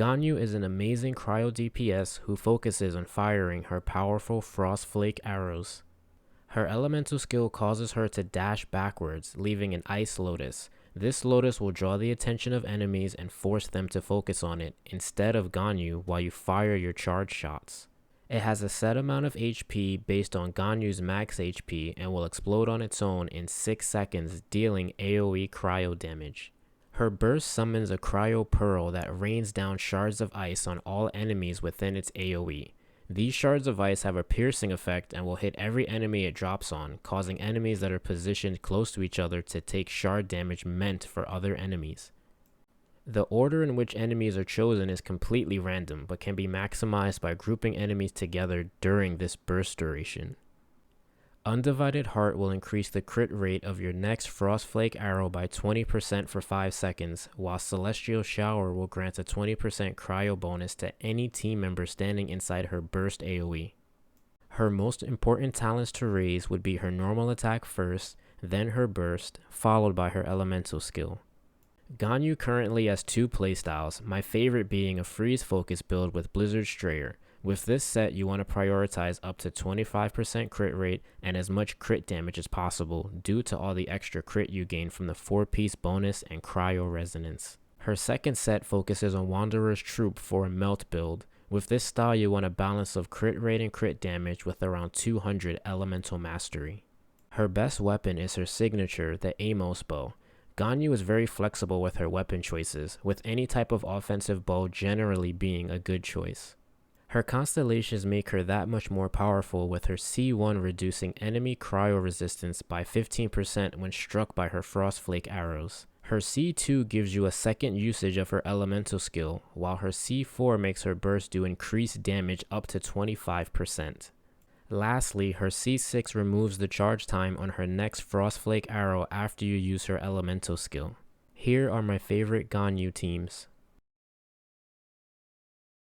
Ganyu is an amazing cryo DPS who focuses on firing her powerful Frost Flake arrows. Her elemental skill causes her to dash backwards, leaving an Ice Lotus. This Lotus will draw the attention of enemies and force them to focus on it, instead of Ganyu while you fire your charge shots. It has a set amount of HP based on Ganyu's max HP and will explode on its own in 6 seconds, dealing AoE cryo damage. Her burst summons a cryo pearl that rains down shards of ice on all enemies within its AoE. These shards of ice have a piercing effect and will hit every enemy it drops on, causing enemies that are positioned close to each other to take shard damage meant for other enemies. The order in which enemies are chosen is completely random, but can be maximized by grouping enemies together during this burst duration. Undivided Heart will increase the crit rate of your next Frostflake arrow by 20% for 5 seconds, while Celestial Shower will grant a 20% cryo bonus to any team member standing inside her burst AoE. Her most important talents to raise would be her normal attack first, then her burst, followed by her elemental skill. Ganyu currently has 2 playstyles, my favorite being a freeze focus build with Blizzard Strayer. With this set, you want to prioritize up to 25% crit rate and as much crit damage as possible due to all the extra crit you gain from the 4-piece bonus and cryo resonance. Her second set focuses on Wanderer's Troop for a melt build. With this style, you want a balance of crit rate and crit damage with around 200 elemental mastery. Her best weapon is her signature, the Amos bow. Ganyu is very flexible with her weapon choices, with any type of offensive bow generally being a good choice. Her constellations make her that much more powerful, with her C1 reducing enemy cryo resistance by 15% when struck by her Frostflake arrows. Her C2 gives you a second usage of her elemental skill, while her C4 makes her burst do increased damage up to 25%. Lastly, her C6 removes the charge time on her next Frostflake arrow after you use her elemental skill. Here are my favorite Ganyu teams.